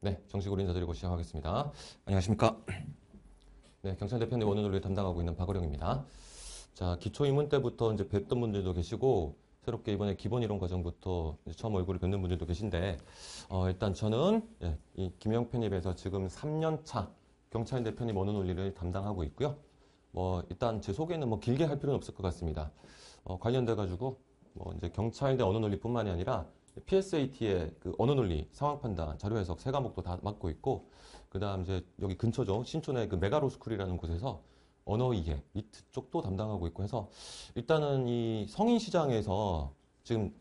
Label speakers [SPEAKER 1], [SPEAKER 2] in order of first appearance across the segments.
[SPEAKER 1] 네, 정식으로 인사드리고 시작하겠습니다. 안녕하십니까? 네, 경찰 대표님 원어 논리 담당하고 있는 박어령입니다. 자, 기초이문 때부터 이제 뵀던 분들도 계시고, 새롭게 이번에 기본 이론 과정부터 이제 처음 얼굴을 뵙는 분들도 계신데, 일단 저는 이 김영 편입에서 지금 3년차 경찰 대표님 원어 논리를 담당하고 있고요. 일단 제 소개는 길게 할 필요는 없을 것 같습니다. 관련돼가지고, 이제 경찰대 언어 논리뿐만이 아니라 PSAT의 그 언어 논리, 상황 판단, 자료 해석 세 과목도 다 맡고 있고, 그다음 이제 여기 근처죠. 신촌의 그 메가로스쿨이라는 곳에서 언어 이해, 미트 쪽도 담당하고 있고 해서 일단은 이 성인 시장에서 지금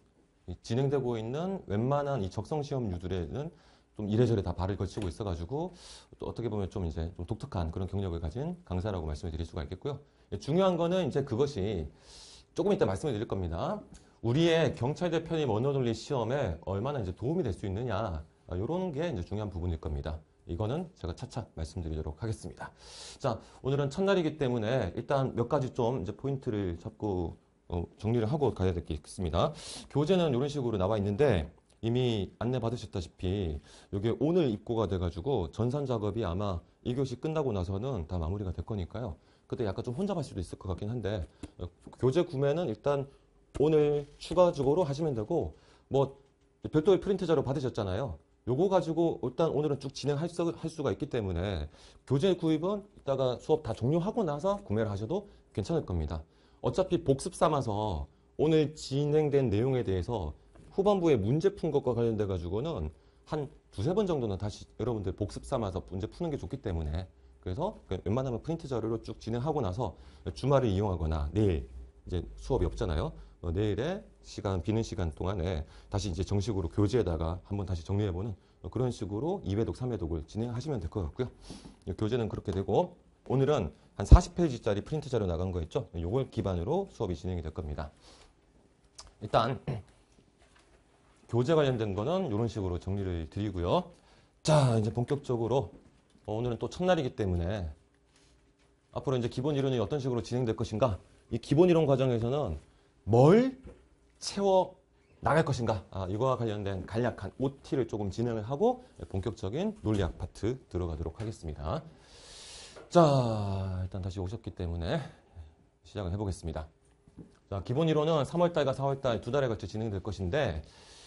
[SPEAKER 1] 진행되고 있는 웬만한 이 적성 시험류들에는 좀 이래저래 다 발을 걸치고 있어가지고 또 어떻게 보면 좀 이제 좀 독특한 그런 경력을 가진 강사라고 말씀을 드릴 수가 있겠고요. 중요한 거는 이제 그것이 조금 이따 말씀을 드릴 겁니다. 우리의 경찰대 편입 언어 논리 시험에 얼마나 이제 도움이 될 수 있느냐, 이런 게 이제 중요한 부분일 겁니다. 이거는 제가 차차 말씀드리도록 하겠습니다. 자, 오늘은 첫날이기 때문에 일단 몇 가지 좀 이제 포인트를 잡고 정리를 하고 가야 될 게 있습니다. 교재는 이런 식으로 나와 있는데 이미 안내 받으셨다시피 이게 오늘 입고가 돼가지고 전산 작업이 아마 1교시 끝나고 나서는 다 마무리가 될 거니까요. 그때 약간 좀 혼잡할 수도 있을 것 같긴 한데 교재 구매는 일단 오늘 추가적으로 하시면 되고, 별도의 프린트 자료 받으셨잖아요. 요거 가지고 일단 오늘은 쭉 진행할 수가 있기 때문에 교재 구입은 이따가 수업 다 종료하고 나서 구매를 하셔도 괜찮을 겁니다. 어차피 복습 삼아서 오늘 진행된 내용에 대해서 후반부에 문제 푼 것과 관련돼 가지고는 한 두세 번 정도는 다시 여러분들 복습 삼아서 문제 푸는 게 좋기 때문에, 그래서 웬만하면 프린트 자료로 쭉 진행하고 나서 주말을 이용하거나 내일 이제 수업이 없잖아요. 내일의 시간, 비는 시간 동안에 다시 이제 정식으로 교재에다가 한번 다시 정리해보는 그런 식으로 2회독, 3회독을 진행하시면 될 것 같고요. 교재는 그렇게 되고, 오늘은 한 40페이지짜리 프린트 자료 나간 거 있죠? 요걸 기반으로 수업이 진행이 될 겁니다. 일단, 교재 관련된 거는 이런 식으로 정리를 드리고요. 자, 이제 본격적으로, 오늘은 또 첫날이기 때문에 앞으로 이제 기본 이론이 어떤 식으로 진행될 것인가? 이 기본 이론 과정에서는 뭘 채워 나갈 것인가? 이거와 관련된 간략한 OT를 조금 진행을 하고 본격적인 논리학 파트 들어가도록 하겠습니다. 자, 일단 다시 오셨기 때문에 시작을 해보겠습니다. 자, 기본 이론은 3월달과 4월달 두 달에 걸쳐 진행될 것인데,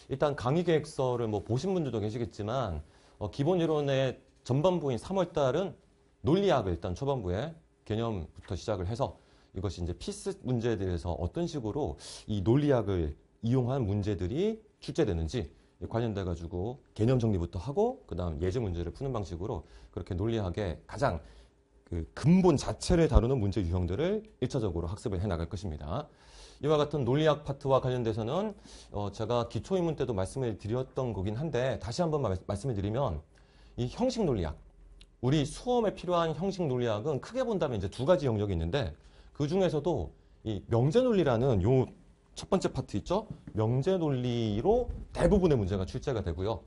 [SPEAKER 1] 일단 강의 계획서를 보신 분들도 계시겠지만, 기본 이론의 전반부인 3월달은 논리학을 일단 초반부에 개념부터 시작을 해서 이것이 이제 피스 문제들에서 어떤 식으로 이 논리학을 이용한 문제들이 출제되는지 관련돼 가지고 개념 정리부터 하고 그다음 예제 문제를 푸는 방식으로 그렇게 논리학의 가장 그 근본 자체를 다루는 문제 유형들을 1차적으로 학습을 해 나갈 것입니다. 이와 같은 논리학 파트와 관련돼서는 제가 기초의문 때도 말씀을 드렸던 거긴 한데 다시 한번 말씀을 드리면, 이 형식 논리학, 우리 수험에 필요한 형식 논리학은 크게 본다면 이제 두 가지 영역이 있는데, 그 중에서도 이 명제 논리라는 요 첫 번째 파트 있죠? 명제 논리로 대부분의 문제가 출제가 되고요.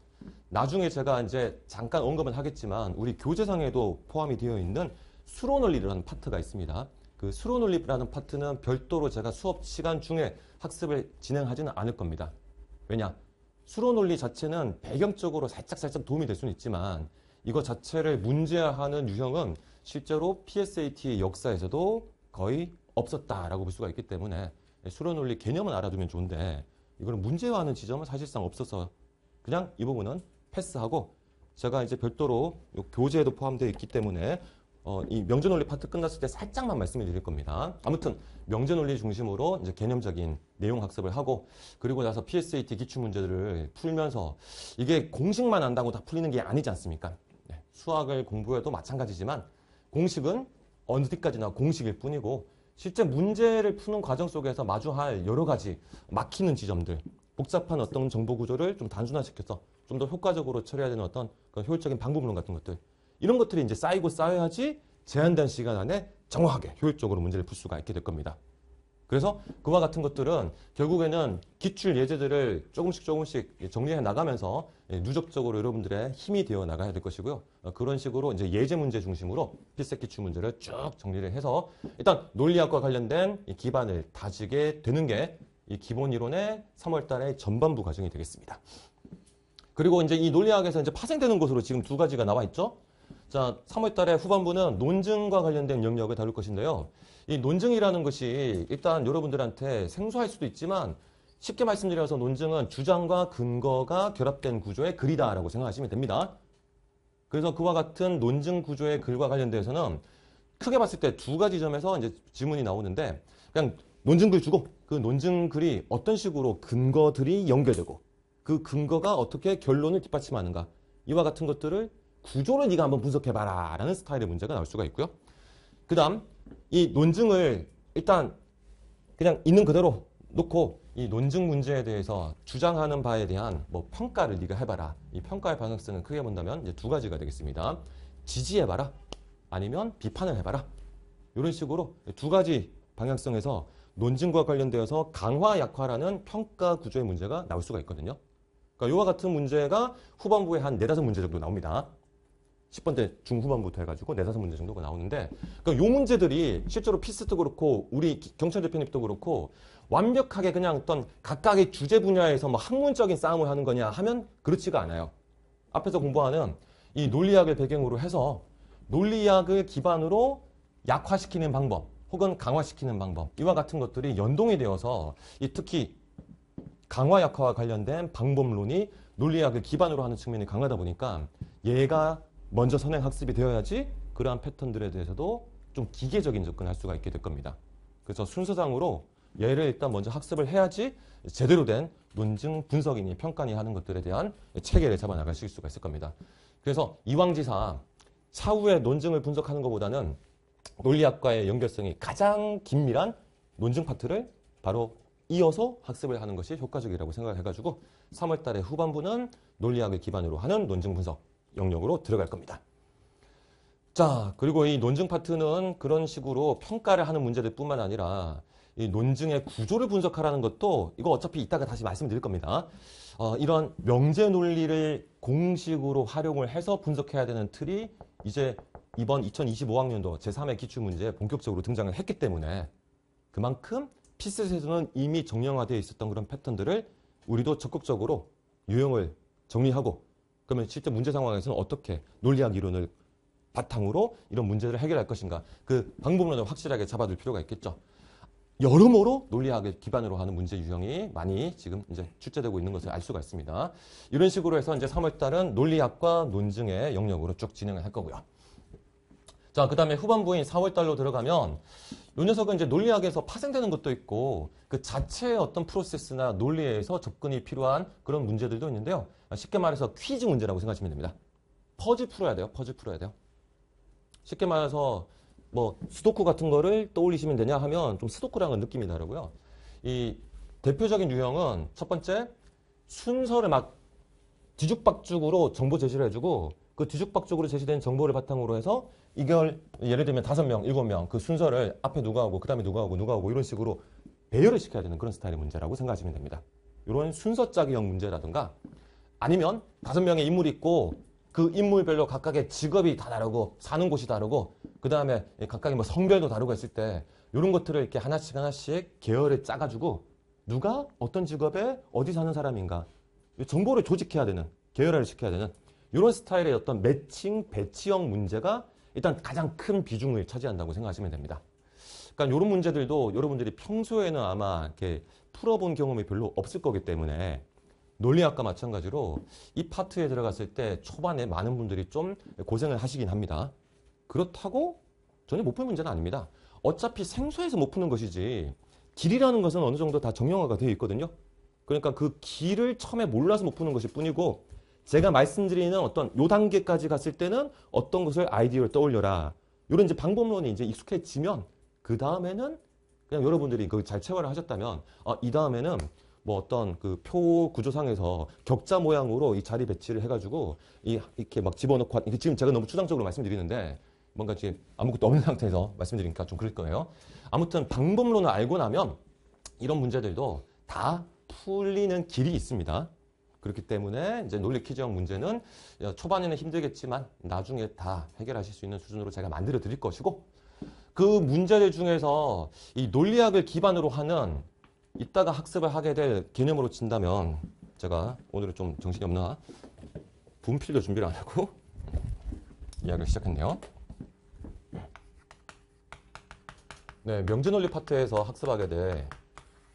[SPEAKER 1] 나중에 제가 이제 잠깐 언급은 하겠지만 우리 교재상에도 포함이 되어 있는 수로 논리라는 파트가 있습니다. 그 수로 논리라는 파트는 별도로 제가 수업 시간 중에 학습을 진행하지는 않을 겁니다. 왜냐? 수로 논리 자체는 배경적으로 살짝 도움이 될 수는 있지만 이거 자체를 문제화하는 유형은 실제로 PSAT의 역사에서도 거의 없었다라고 볼 수가 있기 때문에 수로 논리 개념은 알아두면 좋은데 이거는 문제화하는 지점은 사실상 없어서 그냥 이 부분은 패스하고, 제가 이제 별도로 교재에도 포함되어 있기 때문에 이 명제 논리 파트 끝났을 때 살짝만 말씀을 드릴 겁니다. 아무튼 명제 논리 중심으로 이제 개념적인 내용 학습을 하고, 그리고 나서 PSAT 기출 문제들을 풀면서 이게 공식만 안다고 다 풀리는 게 아니지 않습니까? 네, 수학을 공부해도 마찬가지지만 공식은 어디까지나 공식일 뿐이고 실제 문제를 푸는 과정 속에서 마주할 여러 가지 막히는 지점들, 복잡한 어떤 정보 구조를 좀 단순화시켜서 좀 더 효과적으로 처리해야 되는 어떤 그런 효율적인 방법론 같은 것들, 이런 것들이 이제 쌓이고 쌓여야지 제한된 시간 안에 정확하게 효율적으로 문제를 풀 수가 있게 될 겁니다. 그래서 그와 같은 것들은 결국에는 기출 예제들을 조금씩 정리해 나가면서 누적적으로 여러분들의 힘이 되어 나가야 될 것이고요. 그런 식으로 이제 예제 문제 중심으로 필수 기출 문제를 쭉 정리를 해서 일단 논리학과 관련된 이 기반을 다지게 되는 게 이 기본 이론의 3월 달의 전반부 과정이 되겠습니다. 그리고 이제 이 논리학에서 이제 파생되는 것으로 지금 두 가지가 나와 있죠. 자, 3월 달에 후반부는 논증과 관련된 영역을 다룰 것인데요. 이 논증이라는 것이 일단 여러분들한테 생소할 수도 있지만 쉽게 말씀드려서 논증은 주장과 근거가 결합된 구조의 글이다라고 생각하시면 됩니다. 그래서 그와 같은 논증 구조의 글과 관련돼서는 크게 봤을 때 두 가지 점에서 이제 질문이 나오는데 그냥 논증글 주고 그 논증글이 어떤 식으로 근거들이 연결되고 그 근거가 어떻게 결론을 뒷받침하는가 이와 같은 것들을 구조를 네가 한번 분석해봐라 라는 스타일의 문제가 나올 수가 있고요. 그 다음 이 논증을 일단 그냥 있는 그대로 놓고 이 논증 문제에 대해서 주장하는 바에 대한 뭐 평가를 네가 해봐라. 이 평가의 방향성은 크게 본다면 이제 두 가지가 되겠습니다. 지지해봐라 아니면 비판을 해봐라. 이런 식으로 두 가지 방향성에서 논증과 관련되어서 강화 약화라는 평가 구조의 문제가 나올 수가 있거든요. 그러니까 이와 같은 문제가 후반부에 한 4-5문제 정도 나옵니다. 10번째 중후반부터 해가지고 4-5문제 정도가 나오는데 그러니까 이 문제들이 실제로 피스도 그렇고 우리 경찰 대표님도 그렇고 완벽하게 그냥 어떤 각각의 주제 분야에서 뭐 학문적인 싸움을 하는 거냐 하면 그렇지가 않아요. 앞에서 공부하는 이 논리학을 배경으로 해서 논리학을 기반으로 약화시키는 방법 혹은 강화시키는 방법 이와 같은 것들이 연동이 되어서 특히 강화 약화와 관련된 방법론이 논리학을 기반으로 하는 측면이 강하다 보니까 얘가 먼저 선행 학습이 되어야지 그러한 패턴들에 대해서도 좀 기계적인 접근을 할 수가 있게 될 겁니다. 그래서 순서상으로 얘를 일단 먼저 학습을 해야지 제대로 된 논증 분석이니 평가니 하는 것들에 대한 체계를 잡아 나가실 수가 있을 겁니다. 그래서 이왕지사 차후에 논증을 분석하는 것보다는 논리학과의 연결성이 가장 긴밀한 논증 파트를 바로 이어서 학습을 하는 것이 효과적이라고 생각을 해가지고 3월 달에 후반부는 논리학을 기반으로 하는 논증 분석 영역으로 들어갈 겁니다. 자, 그리고 이 논증 파트는 그런 식으로 평가를 하는 문제들 뿐만 아니라 이 논증의 구조를 분석하라는 것도 이거 어차피 이따가 다시 말씀드릴 겁니다. 이런 명제 논리를 공식으로 활용을 해서 분석해야 되는 틀이 이제 이번 2025학년도 제3회 기출문제에 본격적으로 등장을 했기 때문에 그만큼 피셋에서는 이미 정형화되어 있었던 그런 패턴들을 우리도 적극적으로 유형을 정리하고 그러면 실제 문제 상황에서는 어떻게 논리학 이론을 바탕으로 이런 문제를 해결할 것인가 그 방법론을 확실하게 잡아둘 필요가 있겠죠. 여러모로 논리학을 기반으로 하는 문제 유형이 많이 지금 이제 출제되고 있는 것을 알 수가 있습니다. 이런 식으로 해서 이제 3월 달은 논리학과 논증의 영역으로 쭉 진행을 할 거고요. 자, 그 다음에 후반부인 4월 달로 들어가면 이 녀석은 이제 논리학에서 파생되는 것도 있고 그 자체의 어떤 프로세스나 논리에서 접근이 필요한 그런 문제들도 있는데요. 쉽게 말해서 퀴즈 문제라고 생각하시면 됩니다. 퍼즐 풀어야 돼요. 퍼즐 풀어야 돼요. 쉽게 말해서 뭐 수도쿠 같은 거를 떠올리시면 되냐 하면 좀 수도쿠랑은 느낌이 다르고요. 이 대표적인 유형은 첫 번째 순서를 막 뒤죽박죽으로 정보 제시를 해주고 그 뒤죽박죽으로 제시된 정보를 바탕으로 해서 이걸 예를 들면 5명, 7명 그 순서를 앞에 누가 하고 그 다음에 누가 하고 이런 식으로 배열을 시켜야 되는 그런 스타일의 문제라고 생각하시면 됩니다. 이런 순서 짜기형 문제라든가 아니면 5명의 인물이 있고 그 인물별로 각각의 직업이 다 다르고 사는 곳이 다르고 그 다음에 각각의 뭐 성별도 다르고 했을 때 이런 것들을 이렇게 하나씩 계열을 짜가지고 누가 어떤 직업에 어디 사는 사람인가 정보를 조직해야 되는 계열화를 시켜야 되는 이런 스타일의 어떤 매칭 배치형 문제가 일단 가장 큰 비중을 차지한다고 생각하시면 됩니다. 그러니까 이런 문제들도 여러분들이 평소에는 아마 이렇게 풀어본 경험이 별로 없을 거기 때문에 논리학과 마찬가지로 이 파트에 들어갔을 때 초반에 많은 분들이 좀 고생을 하시긴 합니다. 그렇다고 전혀 못 푸는 문제는 아닙니다. 어차피 생소해서 못 푸는 것이지 길이라는 것은 어느 정도 다 정형화가 되어 있거든요. 그러니까 그 길을 처음에 몰라서 못 푸는 것일 뿐이고 제가 말씀드리는 어떤 요 단계까지 갔을 때는 어떤 것을 아이디어를 떠올려라. 이런 이제 방법론이 이제 익숙해지면 그 다음에는 그냥 여러분들이 그 잘 체화를 하셨다면 이 다음에는 뭐 어떤 그 표 구조상에서 격자 모양으로 이 자리 배치를 해가지고 이렇게 막 집어넣고 지금 제가 너무 추상적으로 말씀드리는데 뭔가 지금 아무것도 없는 상태에서 말씀드리니까 좀 그럴 거예요. 아무튼 방법론을 알고 나면 이런 문제들도 다 풀리는 길이 있습니다. 그렇기 때문에 이제 논리 퀴즈형 문제는 초반에는 힘들겠지만 나중에 다 해결하실 수 있는 수준으로 제가 만들어 드릴 것이고 그 문제들 중에서 이 논리학을 기반으로 하는 이따가 학습을 하게 될 개념으로 친다면 제가 오늘은 좀 정신이 없나 분필도 준비를 안 하고 이야기를 시작했네요. 네, 명제논리 파트에서 학습하게 될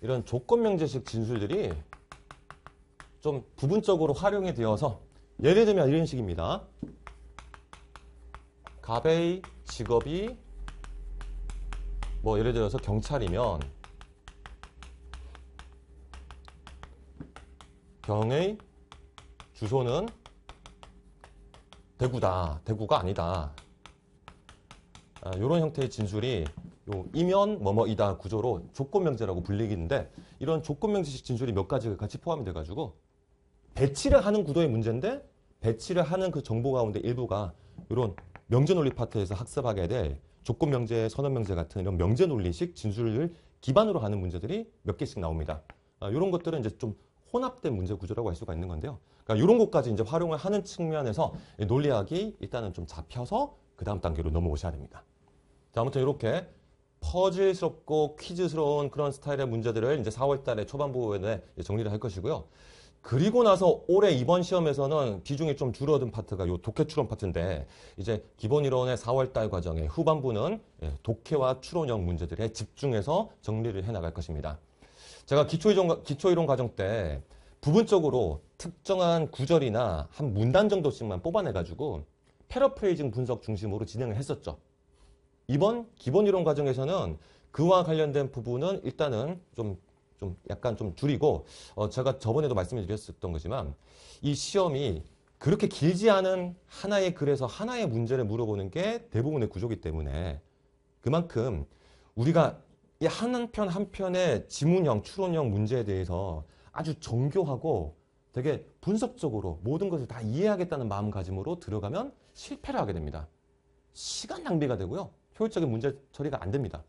[SPEAKER 1] 이런 조건명제식 진술들이 좀 부분적으로 활용이 되어서 예를 들면 이런 식입니다. 갑의 직업이 뭐 예를 들어서 경찰이면 경의 주소는 대구다. 대구가 아니다. 이런 형태의 진술이 요 이면 뭐뭐이다 구조로 조건명제라고 불리기인데 이런 조건명제식 진술이 몇 가지가 같이 포함이 돼가지고 배치를 하는 구도의 문제인데 배치를 하는 그 정보 가운데 일부가 이런 명제논리 파트에서 학습하게 될 조건명제, 선언명제 같은 이런 명제논리식 진술을 기반으로 하는 문제들이 몇 개씩 나옵니다. 이런 것들은 이제 좀 혼합된 문제 구조라고 할 수가 있는 건데요. 그러니까 이런 것까지 이제 활용을 하는 측면에서 논리학이 일단은 좀 잡혀서 그 다음 단계로 넘어오셔야 됩니다. 자, 아무튼 이렇게 퍼즐스럽고 퀴즈스러운 그런 스타일의 문제들을 이제 4월 달에 초반부에 정리를 할 것이고요. 그리고 나서 올해 이번 시험에서는 비중이 좀 줄어든 파트가 요 독해 추론 파트인데 이제 기본 이론의 4월 달 과정의 후반부는 독해와 추론형 문제들에 집중해서 정리를 해 나갈 것입니다. 제가 기초이론 과정 때 부분적으로 특정한 구절이나 한 문단 정도씩만 뽑아내가지고 패러프레이징 분석 중심으로 진행을 했었죠. 이번 기본 이론 과정에서는 그와 관련된 부분은 일단은 약간 좀 줄이고, 제가 저번에도 말씀을 드렸었던 거지만, 이 시험이 그렇게 길지 않은 하나의 글에서 하나의 문제를 물어보는 게 대부분의 구조이기 때문에, 그만큼 우리가 이 한 편 한 편의 지문형, 추론형 문제에 대해서 아주 정교하고 되게 분석적으로 모든 것을 다 이해하겠다는 마음가짐으로 들어가면 실패를 하게 됩니다. 시간 낭비가 되고요. 효율적인 문제 처리가 안 됩니다.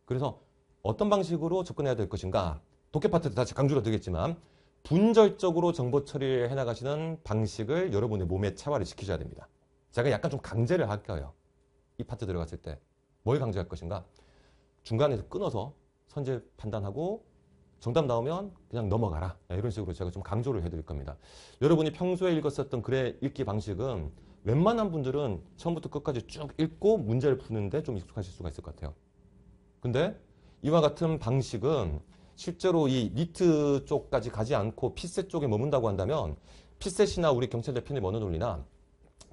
[SPEAKER 1] 그래서 어떤 방식으로 접근해야 될 것인가? 독해 파트도 다시 강조를 드리겠지만 분절적으로 정보 처리를 해나가시는 방식을 여러분의 몸에 체화를 시키셔야 됩니다. 제가 약간 좀 강제를 할 거예요. 이 파트 들어갔을 때 뭘 강제할 것인가? 중간에서 끊어서 선제 판단하고 정답 나오면 그냥 넘어가라. 이런 식으로 제가 좀 강조를 해드릴 겁니다. 여러분이 평소에 읽었었던 글의 읽기 방식은 웬만한 분들은 처음부터 끝까지 쭉 읽고 문제를 푸는데 좀 익숙하실 수가 있을 것 같아요. 근데 이와 같은 방식은 실제로 이 니트 쪽까지 가지 않고 피셋 쪽에 머문다고 한다면 피셋이나 우리 경찰 대표님 언어논리나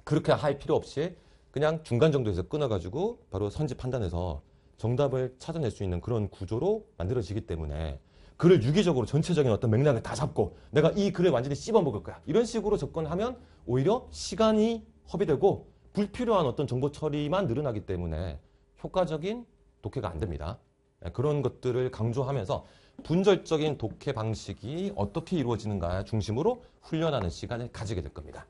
[SPEAKER 1] 그렇게 할 필요 없이 그냥 중간 정도에서 끊어가지고 바로 선지 판단해서 정답을 찾아낼 수 있는 그런 구조로 만들어지기 때문에 글을 유기적으로 전체적인 어떤 맥락을 다 잡고 내가 이 글을 완전히 씹어먹을 거야. 이런 식으로 접근하면 오히려 시간이 허비되고 불필요한 어떤 정보 처리만 늘어나기 때문에 효과적인 독해가 안 됩니다. 그런 것들을 강조하면서 분절적인 독해 방식이 어떻게 이루어지는가 중심으로 훈련하는 시간을 가지게 될 겁니다.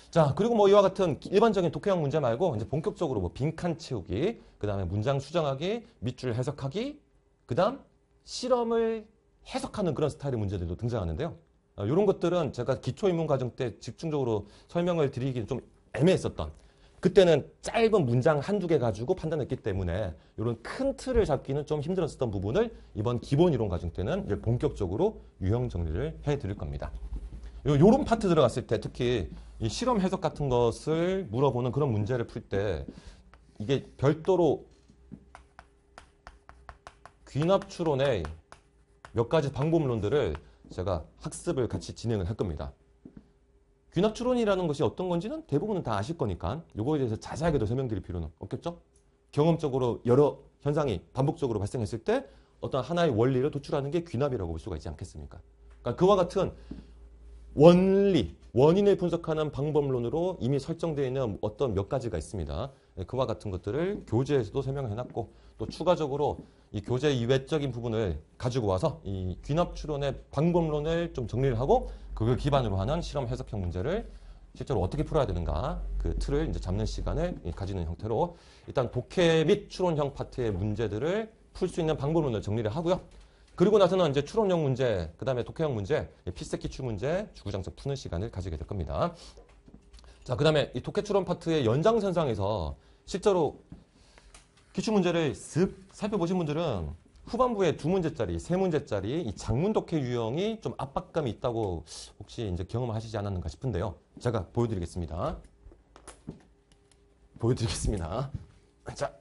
[SPEAKER 1] 자, 그리고 뭐 이와 같은 일반적인 독해형 문제 말고 이제 본격적으로 뭐 빈칸 채우기, 그 다음에 문장 수정하기, 밑줄 해석하기, 그 다음 실험을 해석하는 그런 스타일의 문제들도 등장하는데요. 이런 것들은 제가 기초인문 과정 때 집중적으로 설명을 드리기는 좀 애매했었던, 그때는 짧은 문장 한두 개 가지고 판단했기 때문에 이런 큰 틀을 잡기는 좀 힘들었었던 부분을 이번 기본 이론 과정 때는 이제 본격적으로 유형 정리를 해드릴 겁니다. 요런 파트 들어갔을 때 특히 이 실험 해석 같은 것을 물어보는 그런 문제를 풀 때 이게 별도로 귀납 추론의 몇 가지 방법론들을 제가 학습을 같이 진행을 할 겁니다. 귀납 추론이라는 것이 어떤 건지는 대부분은 다 아실 거니까 요거에 대해서 자세하게도 설명드릴 필요는 없겠죠? 경험적으로 여러 현상이 반복적으로 발생했을 때 어떤 하나의 원리를 도출하는 게 귀납이라고 볼 수가 있지 않겠습니까? 그러니까 그와 같은 원리, 원인을 분석하는 방법론으로 이미 설정되어 있는 어떤 몇 가지가 있습니다. 그와 같은 것들을 교재에서도 설명을 해놨고 또 추가적으로 이 교재 이외적인 부분을 가지고 와서 이 귀납 추론의 방법론을 좀 정리를 하고 그걸 기반으로 하는 실험 해석형 문제를 실제로 어떻게 풀어야 되는가 그 틀을 이제 잡는 시간을 가지는 형태로 일단 독해 및 추론형 파트의 문제들을 풀 수 있는 방법론을 정리를 하고요. 그리고 나서는 이제 추론형 문제, 그 다음에 독해형 문제, 피셋 기출 문제, 주구장창 푸는 시간을 가지게 될 겁니다. 자, 그 다음에 이 독해 추론 파트의 연장선상에서 실제로 기출 문제를 쓱 살펴보신 분들은 후반부에 2문제짜리, 3문제짜리 이 장문 독해 유형이 좀 압박감이 있다고 혹시 이제 경험하시지 않았는가 싶은데요. 제가 보여드리겠습니다. 자,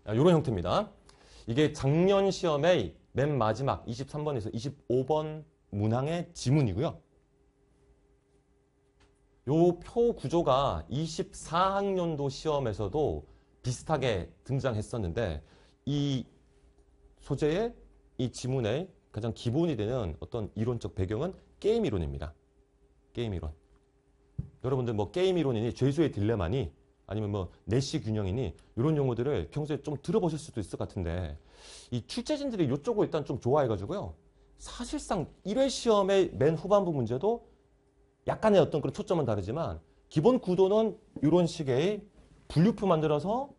[SPEAKER 1] 이런 형태입니다. 이게 작년 시험의 맨 마지막 23번에서 25번 문항의 지문이고요. 요 표 구조가 24학년도 시험에서도 비슷하게 등장했었는데 이 소재의 이 지문의 가장 기본이 되는 어떤 이론적 배경은 게임 이론입니다. 게임 이론. 여러분들 뭐 게임 이론이니 죄수의 딜레마니 아니면 뭐 내시 균형이니 이런 용어들을 평소에 좀 들어보실 수도 있을 것 같은데 이 출제진들이 이쪽을 일단 좀 좋아해가지고요. 사실상 1회 시험의 맨 후반부 문제도 약간의 어떤 그런 초점은 다르지만 기본 구도는 이런 식의 분류표 만들어서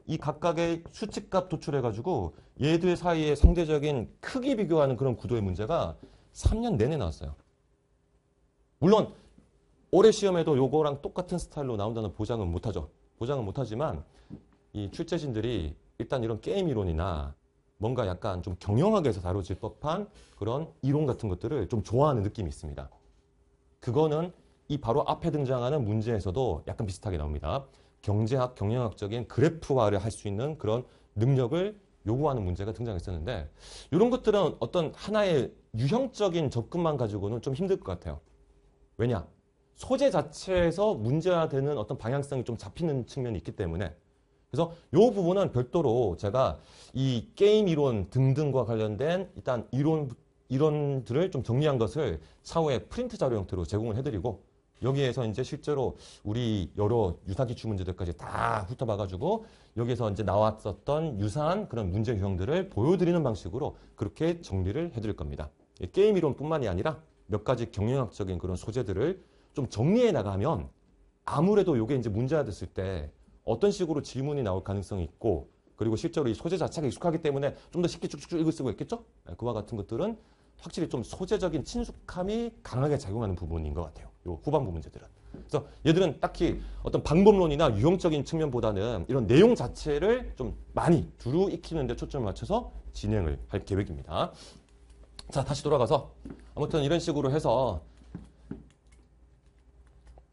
[SPEAKER 1] 이 각각의 수치값 도출해가지고 얘들 사이의 상대적인 크기 비교하는 그런 구도의 문제가 3년 내내 나왔어요. 물론 올해 시험에도 요거랑 똑같은 스타일로 나온다는 보장은 못하죠. 보장은 못하지만 이 출제진들이 일단 이런 게임 이론이나 뭔가 약간 좀 경영학에서 다뤄질 법한 그런 이론 같은 것들을 좀 좋아하는 느낌이 있습니다. 그거는 이 바로 앞에 등장하는 문제에서도 약간 비슷하게 나옵니다. 경제학, 경영학적인 그래프화를 할 수 있는 그런 능력을 요구하는 문제가 등장했었는데 이런 것들은 어떤 하나의 유형적인 접근만 가지고는 좀 힘들 것 같아요. 왜냐? 소재 자체에서 문제화되는 어떤 방향성이 좀 잡히는 측면이 있기 때문에 그래서 이 부분은 별도로 제가 이 게임 이론 등등과 관련된 일단 이론들을 좀 정리한 것을 차후에 프린트 자료 형태로 제공을 해드리고 여기에서 이제 실제로 우리 여러 유사 기출 문제들까지 다 훑어봐가지고 여기서 이제 나왔었던 유사한 그런 문제 유형들을 보여드리는 방식으로 그렇게 정리를 해드릴 겁니다. 게임 이론뿐만이 아니라 몇 가지 경영학적인 그런 소재들을 좀 정리해 나가면 아무래도 이게 이제 문제가 됐을 때 어떤 식으로 질문이 나올 가능성이 있고 그리고 실제로 이 소재 자체가 익숙하기 때문에 좀 더 쉽게 쭉쭉 읽을 수가 있겠죠? 그와 같은 것들은 확실히 좀 소재적인 친숙함이 강하게 작용하는 부분인 것 같아요. 요 후반부 문제들은. 그래서 얘들은 딱히 어떤 방법론이나 유형적인 측면보다는 이런 내용 자체를 좀 많이 두루 익히는 데 초점을 맞춰서 진행을 할 계획입니다. 자, 다시 돌아가서 아무튼 이런 식으로 해서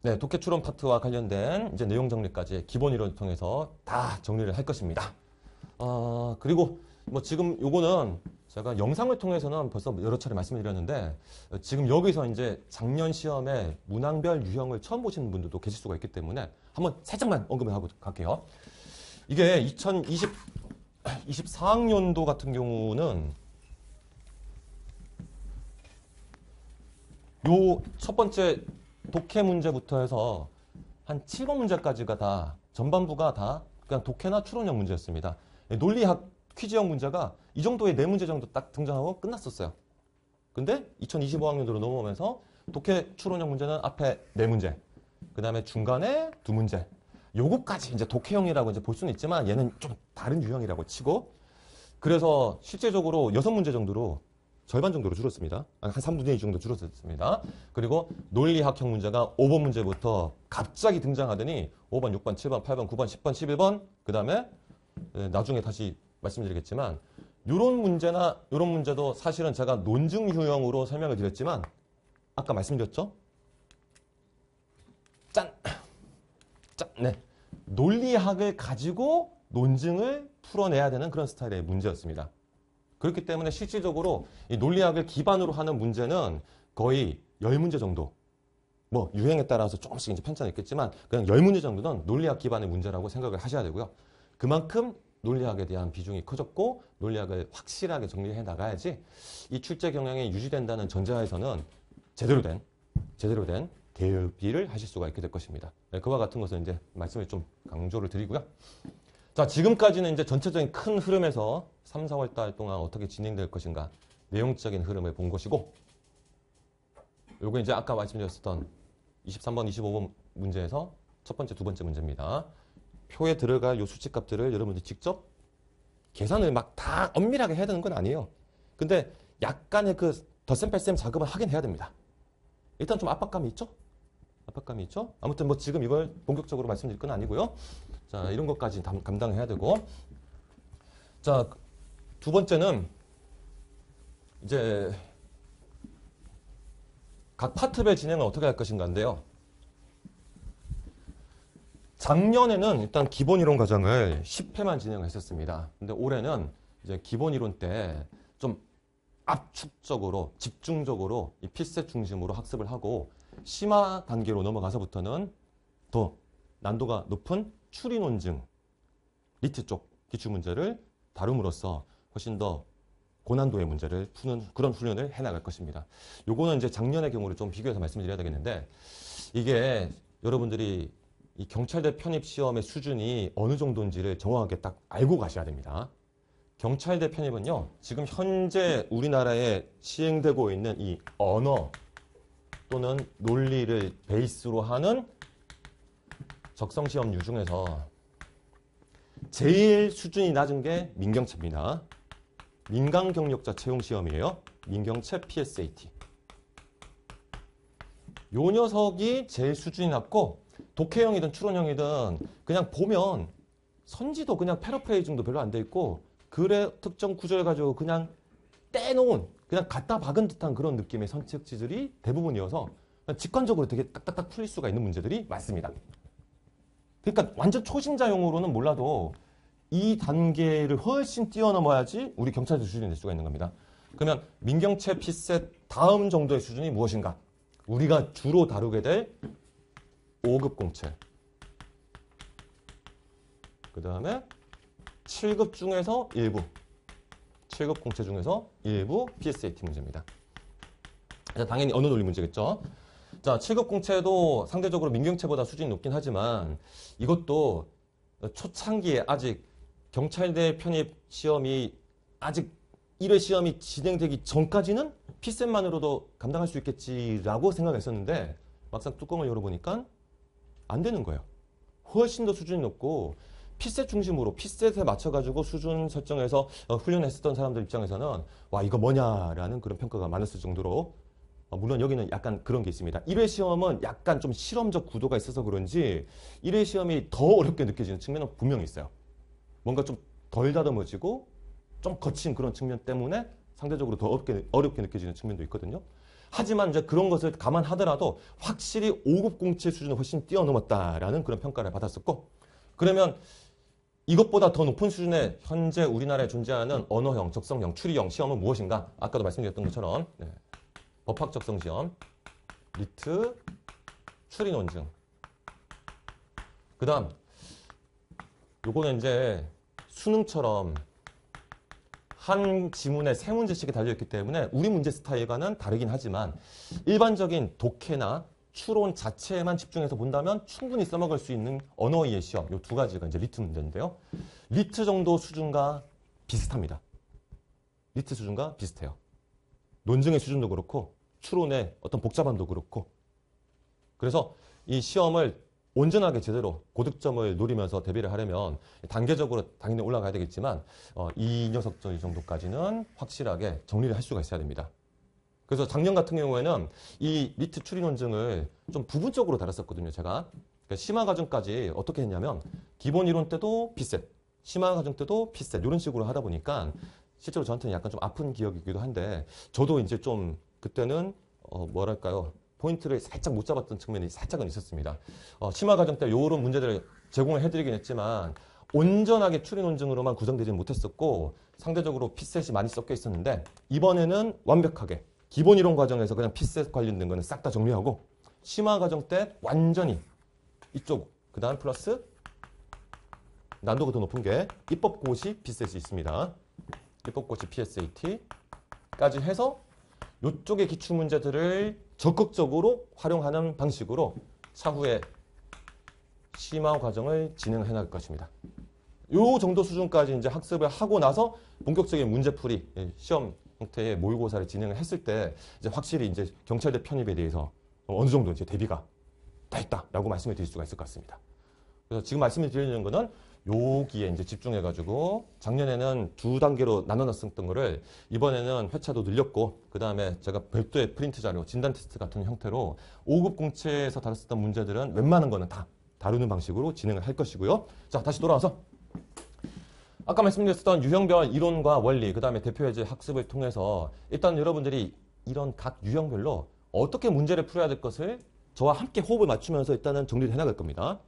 [SPEAKER 1] 네, 독해 추론 파트와 관련된 이제 내용 정리까지 기본 이론을 통해서 다 정리를 할 것입니다. 그리고 뭐 지금 요거는 제가 영상을 통해서는 벌써 여러 차례 말씀을 드렸는데 지금 여기서 이제 작년 시험에 문항별 유형을 처음 보시는 분들도 계실 수가 있기 때문에 한번 살짝만 언급을 하고 갈게요. 이게 2024학년도 같은 경우는 요 첫 번째 독해 문제부터 해서 한 7번 문제까지가 다 전반부가 다 그냥 독해나 추론형 문제였습니다. 논리학 퀴즈형 문제가 이 정도의 4문제 정도 딱 등장하고 끝났었어요. 근데 2025학년도로 넘어오면서 독해 추론형 문제는 앞에 4문제, 그 다음에 중간에 2문제. 요거까지 이제 독해형이라고 이제 볼 수는 있지만 얘는 좀 다른 유형이라고 치고 그래서 실제적으로 6문제 정도로 절반 정도로 줄었습니다. 한 3분의 2 정도 줄었습니다. 그리고 논리학형 문제가 5번 문제부터 갑자기 등장하더니 5번, 6번, 7번, 8번, 9번, 10번, 11번 그 다음에 나중에 다시 말씀드리겠지만 이런 문제나 이런 문제도 사실은 제가 논증 유형으로 설명을 드렸지만 아까 말씀드렸죠? 네. 논리학을 가지고 논증을 풀어내야 되는 그런 스타일의 문제였습니다. 그렇기 때문에 실질적으로 이 논리학을 기반으로 하는 문제는 거의 10문제 정도. 뭐 유형에 따라서 조금씩 이제 편차는 있겠지만 그냥 10문제 정도는 논리학 기반의 문제라고 생각을 하셔야 되고요. 그만큼 논리학에 대한 비중이 커졌고 논리학을 확실하게 정리해 나가야지 이 출제 경향이 유지된다는 전제하에서는 제대로 된 대비를 하실 수가 있게 될 것입니다. 네, 그와 같은 것은 이제 말씀을 좀 강조를 드리고요. 자, 지금까지는 이제 전체적인 큰 흐름에서 3, 4월 달 동안 어떻게 진행될 것인가 내용적인 흐름을 본 것이고 요거 이제 아까 말씀드렸었던 23번, 25번 문제에서 첫 번째, 두 번째 문제입니다. 표에 들어갈 요 수치값들을 여러분들이 직접 계산을 막 다 엄밀하게 해야 되는 건 아니에요. 근데 약간의 그 덧셈 뺄셈 작업은 하긴 해야 됩니다. 일단 좀 압박감이 있죠? 아무튼 뭐 지금 이걸 본격적으로 말씀드릴 건 아니고요. 자, 이런 것까지 감당해야 되고. 자, 두 번째는 이제 각 파트별 진행을 어떻게 할 것인가인데요. 작년에는 일단 기본 이론 과정을 10회만 진행을 했었습니다. 근데 올해는 이제 기본 이론 때 좀 압축적으로, 집중적으로 이 필셋 중심으로 학습을 하고 심화 단계로 넘어가서부터는 더 난도가 높은 추리 논증, 리트 쪽 기출문제를 다룸으로써 훨씬 더 고난도의 문제를 푸는 그런 훈련을 해나갈 것입니다. 요거는 이제 작년의 경우를 좀 비교해서 말씀드려야 되겠는데, 이게 여러분들이 이 경찰대 편입 시험의 수준이 어느 정도인지를 정확하게 딱 알고 가셔야 됩니다. 경찰대 편입은요, 지금 현재 우리나라에 시행되고 있는 이 언어 또는 논리를 베이스로 하는 적성시험류 중에서 제일 수준이 낮은 게 민경채입니다. 민간경력자 채용시험이에요. 민경채 PSAT. 요 녀석이 제일 수준이 낮고, 독해형이든 추론형이든 그냥 보면 선지도 그냥 패러프레이징도 별로 안 돼 있고, 글의 특정 구조를 가지고 그냥 떼놓은, 그냥 갖다 박은 듯한 그런 느낌의 선택지들이 대부분이어서 직관적으로 되게 딱딱딱 풀릴 수가 있는 문제들이 많습니다. 그러니까 완전 초심자용으로는 몰라도 이 단계를 훨씬 뛰어넘어야지 우리 경찰대 수준이 될 수가 있는 겁니다. 그러면 민경채 피셋 다음 정도의 수준이 무엇인가? 우리가 주로 다루게 될 5급 공채, 그 다음에 7급 중에서 일부, 7급 공채 중에서 일부 PSAT 문제입니다. 자, 당연히 언어 논리 문제겠죠. 자, 7급 공채도 상대적으로 민경채보다 수준이 높긴 하지만 이것도 초창기에 아직 경찰대 편입 시험이 아직 1회 시험이 진행되기 전까지는 피셋만으로도 감당할 수 있겠지라고 생각했었는데 막상 뚜껑을 열어보니까 안 되는 거예요. 훨씬 더 수준이 높고 피셋 중심으로 피셋에 맞춰가지고 수준 설정해서 훈련했었던 사람들 입장에서는 와 이거 뭐냐라는 그런 평가가 많았을 정도로 물론 여기는 약간 그런 게 있습니다. 1회 시험은 약간 좀 실험적 구도가 있어서 그런지 1회 시험이 더 어렵게 느껴지는 측면은 분명히 있어요. 뭔가 좀 덜 다듬어지고 좀 거친 그런 측면 때문에 상대적으로 더 어렵게 느껴지는 측면도 있거든요. 하지만 이제 그런 것을 감안하더라도 확실히 5급 공채 수준을 훨씬 뛰어넘었다라는 그런 평가를 받았었고, 그러면 이것보다 더 높은 수준의 현재 우리나라에 존재하는 언어형, 적성형, 추리형 시험은 무엇인가? 아까도 말씀드렸던 것처럼 법학 적성 시험, 리트, 추리 논증. 그 다음 요거는 이제 수능처럼 한 지문에 세 문제씩이 달려있기 때문에 우리 문제 스타일과는 다르긴 하지만 일반적인 독해나 추론 자체에만 집중해서 본다면 충분히 써먹을 수 있는 언어이해 시험, 이 두 가지가 이제 리트 문제인데요. 리트 정도 수준과 비슷합니다. 리트 수준과 비슷해요. 논증의 수준도 그렇고 추론의 어떤 복잡함도 그렇고. 그래서 이 시험을 온전하게 제대로 고득점을 노리면서 대비를 하려면 단계적으로 당연히 올라가야 되겠지만 이 녀석들 정도까지는 확실하게 정리를 할 수가 있어야 됩니다. 그래서 작년 같은 경우에는 이 리트 추리 논증을 좀 부분적으로 다뤘었거든요, 제가. 그러니까 심화 과정까지 어떻게 했냐면 기본 이론 때도 피셋, 심화 과정 때도 피셋 이런 식으로 하다 보니까 실제로 저한테는 약간 좀 아픈 기억이기도 한데 저도 이제 좀 그때는 뭐랄까요, 포인트를 살짝 못 잡았던 측면이 살짝은 있었습니다. 심화 과정 때 이런 문제들을 제공을 해드리긴 했지만 온전하게 추리 논증으로만 구성되지는 못했었고 상대적으로 피셋이 많이 섞여 있었는데 이번에는 완벽하게 기본 이론 과정에서 그냥 피셋 관련된 거는 싹 다 정리하고 심화 과정 때 완전히 이쪽, 그 다음 플러스 난도가 더 높은 게 입법고시 피셋이 있습니다. 입법고시 PSAT까지 해서 이쪽의 기출문제들을 적극적으로 활용하는 방식으로 차후에 심화 과정을 진행해 나갈 것입니다. 이 정도 수준까지 이제 학습을 하고 나서 본격적인 문제풀이, 시험 형태의 모의고사를 진행을 했을 때 이제 확실히 이제 경찰대 편입에 대해서 어느 정도 이제 대비가 다 했다라고 말씀을 드릴 수가 있을 것 같습니다. 그래서 지금 말씀을 드리는 거는 여기에 이제 집중해가지고 작년에는 두 단계로 나눠놨었던 거를 이번에는 회차도 늘렸고 그 다음에 제가 별도의 프린트 자료, 진단 테스트 같은 형태로 5급 공채에서 다뤘었던 문제들은 웬만한 거는 다 다루는 방식으로 진행을 할 것이고요. 자, 다시 돌아와서 아까 말씀드렸던 유형별 이론과 원리, 그 다음에 대표 예제 학습을 통해서 일단 여러분들이 이런 각 유형별로 어떻게 문제를 풀어야 될 것을 저와 함께 호흡을 맞추면서 일단은 정리를 해나갈 겁니다.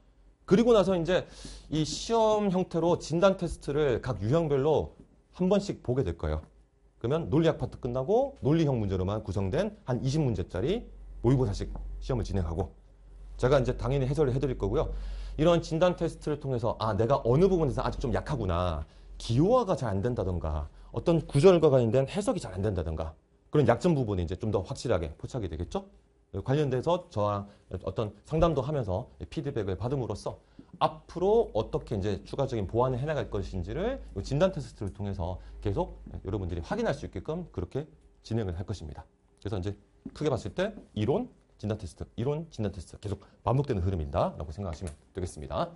[SPEAKER 1] 그리고 나서 이제 이 시험 형태로 진단 테스트를 각 유형별로 한 번씩 보게 될 거예요. 그러면 논리학 파트 끝나고 논리형 문제로만 구성된 한 20문제짜리 모의고사식 시험을 진행하고 제가 이제 당연히 해설을 해드릴 거고요. 이런 진단 테스트를 통해서 아 내가 어느 부분에서 아직 좀 약하구나. 기호화가 잘 안 된다던가 어떤 구절과 관련된 해석이 잘 안 된다던가 그런 약점 부분이 이제 좀 더 확실하게 포착이 되겠죠. 관련돼서 저와 어떤 상담도 하면서 피드백을 받음으로써 앞으로 어떻게 이제 추가적인 보완을 해나갈 것인지를 진단 테스트를 통해서 계속 여러분들이 확인할 수 있게끔 그렇게 진행을 할 것입니다. 그래서 이제 크게 봤을 때 이론, 진단 테스트, 이론, 진단 테스트 계속 반복되는 흐름이다라고 생각하시면 되겠습니다.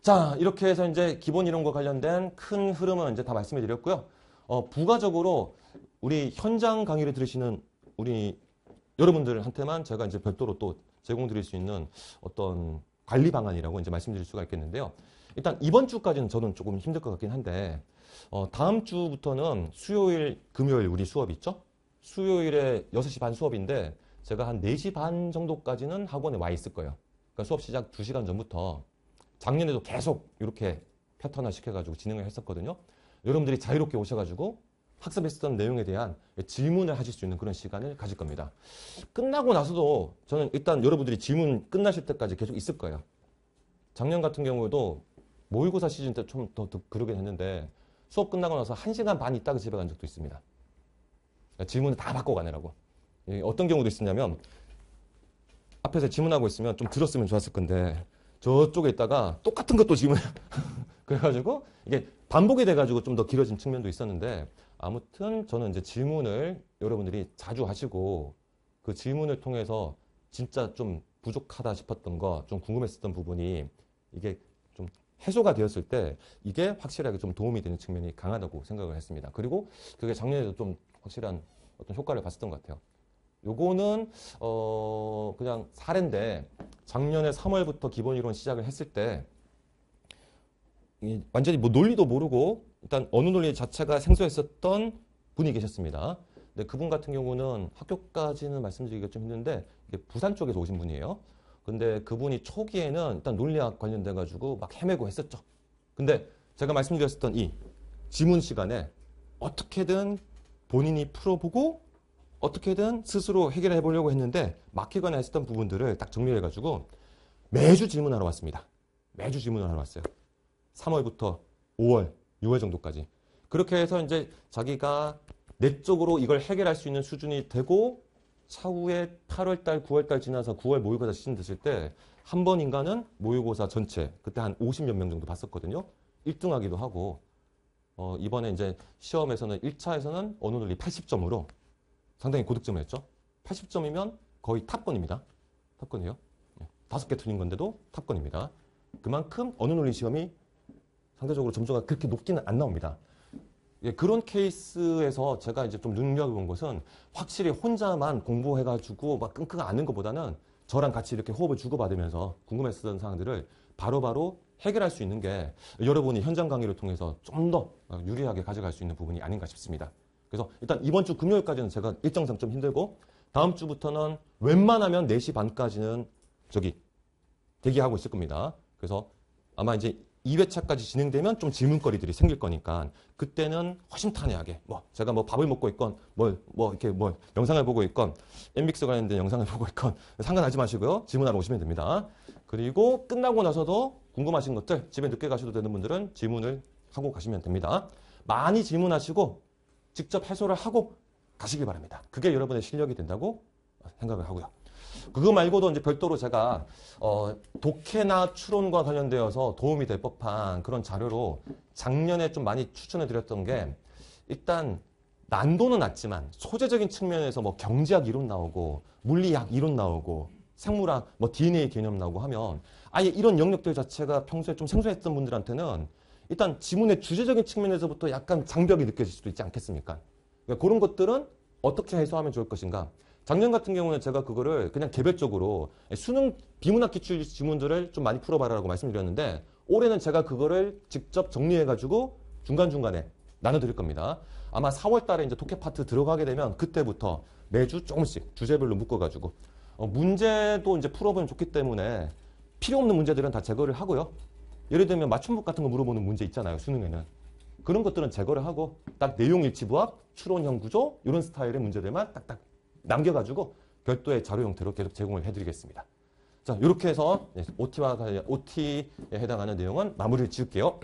[SPEAKER 1] 자, 이렇게 해서 이제 기본 이론과 관련된 큰 흐름은 이제 다 말씀해 드렸고요. 부가적으로 우리 현장 강의를 들으시는 우리 여러분들한테만 제가 이제 별도로 또 제공드릴 수 있는 어떤 관리 방안이라고 이제 말씀드릴 수가 있겠는데요. 일단 이번 주까지는 저는 조금 힘들 것 같긴 한데, 다음 주부터는 수요일, 금요일 우리 수업이 있죠? 수요일에 6시 반 수업인데, 제가 한 4시 반 정도까지는 학원에 와 있을 거예요. 그러니까 수업 시작 2시간 전부터 작년에도 계속 이렇게 패턴화 시켜가지고 진행을 했었거든요. 여러분들이 자유롭게 오셔가지고 학습했었던 내용에 대한 질문을 하실 수 있는 그런 시간을 가질 겁니다. 끝나고 나서도 저는 일단 여러분들이 질문 끝나실 때까지 계속 있을 거예요. 작년 같은 경우에도 모의고사 시즌 때 좀 더 그러긴 했는데 수업 끝나고 나서 1시간 반 있다가 집에 간 적도 있습니다. 질문을 다 받고 가느라고. 어떤 경우도 있었냐면 앞에서 질문하고 있으면 좀 들었으면 좋았을 건데 저쪽에 있다가 똑같은 것도 질문해. 그래가지고 이게 반복이 돼가지고 좀 더 길어진 측면도 있었는데 아무튼 저는 이제 질문을 여러분들이 자주 하시고 그 질문을 통해서 진짜 좀 부족하다 싶었던 거, 좀 궁금했었던 부분이 이게 좀 해소가 되었을 때 이게 확실하게 좀 도움이 되는 측면이 강하다고 생각을 했습니다. 그리고 그게 작년에도 좀 확실한 어떤 효과를 봤었던 것 같아요. 요거는 그냥 사례인데 작년에 3월부터 기본 이론 시작을 했을 때 완전히 뭐 논리도 모르고 일단 어느 논리 자체가 생소했었던 분이 계셨습니다. 근데 그분 같은 경우는 학교까지는 말씀드리기가 좀 힘든데 부산 쪽에서 오신 분이에요. 근데 그분이 초기에는 일단 논리학 관련돼 가지고 막 헤매고 했었죠. 근데 제가 말씀드렸었던 이 지문 시간에 어떻게든 본인이 풀어보고 어떻게든 스스로 해결해 보려고 했는데 막히거나 했었던 부분들을 딱 정리해 가지고 매주 질문하러 왔습니다. 매주 질문하러 왔어요. 3월부터 5월, 6월 정도까지. 그렇게 해서 이제 자기가 내적으로 이걸 해결할 수 있는 수준이 되고 차후에 8월달, 9월달 지나서 9월 모의고사 시즌 됐을 때 한 번인가는 모의고사 전체 그때 한 50몇 명 정도 봤었거든요. 1등하기도 하고 이번에 이제 시험에서는 1차에서는 어느 논리 80점으로 상당히 고득점을 했죠. 80점이면 거의 탑권입니다. 탑권이에요. 5개 틀린 건데도 탑권입니다. 그만큼 어느 논리 시험이 상대적으로 점수가 그렇게 높지는 안 나옵니다. 예, 그런 케이스에서 제가 이제 좀 눈여겨본 것은 확실히 혼자만 공부해가지고 막 끙끙 앓는 것보다는 저랑 같이 이렇게 호흡을 주고받으면서 궁금했었던 사항들을 바로바로 해결할 수 있는 게 여러분이 현장 강의를 통해서 좀 더 유리하게 가져갈 수 있는 부분이 아닌가 싶습니다. 그래서 일단 이번 주 금요일까지는 제가 일정상 좀 힘들고 다음 주부터는 웬만하면 4시 반까지는 저기 대기하고 있을 겁니다. 그래서 아마 이제 2회차까지 진행되면 좀 질문거리들이 생길 거니까 그때는 허심탄회하게 제가 밥을 먹고 있건 이렇게 영상을 보고 있건 엠빅스 관련된 영상을 보고 있건 상관하지 마시고요. 질문하러 오시면 됩니다. 그리고 끝나고 나서도 궁금하신 것들 집에 늦게 가셔도 되는 분들은 질문을 하고 가시면 됩니다. 많이 질문하시고 직접 해소를 하고 가시길 바랍니다. 그게 여러분의 실력이 된다고 생각을 하고요. 그거 말고도 이제 별도로 제가 독해나 추론과 관련되어서 도움이 될 법한 그런 자료로 작년에 좀 많이 추천해 드렸던 게 일단 난도는 낮지만 소재적인 측면에서 경제학 이론 나오고 물리학 이론 나오고 생물학 DNA 개념 나오고 하면 아예 이런 영역들 자체가 평소에 좀 생소했던 분들한테는 일단 지문의 주제적인 측면에서부터 약간 장벽이 느껴질 수도 있지 않겠습니까? 그러니까 그런 것들은 어떻게 해소하면 좋을 것인가? 작년 같은 경우는 제가 그거를 그냥 개별적으로 수능 비문학 기출 지문들을 좀 많이 풀어봐라라고 말씀드렸는데 올해는 제가 그거를 직접 정리해가지고 중간중간에 나눠드릴 겁니다. 아마 4월 달에 이제 독해 파트 들어가게 되면 그때부터 매주 조금씩 주제별로 묶어가지고 문제도 이제 풀어보면 좋기 때문에 필요 없는 문제들은 다 제거를 하고요. 예를 들면 맞춤법 같은 거 물어보는 문제 있잖아요. 수능에는. 그런 것들은 제거를 하고 딱 내용 일치부합, 추론형 구조 이런 스타일의 문제들만 딱딱 남겨가지고 별도의 자료 형태로 계속 제공을 해드리겠습니다. 자, 이렇게 해서 OT에 해당하는 내용은 마무리를 지을게요.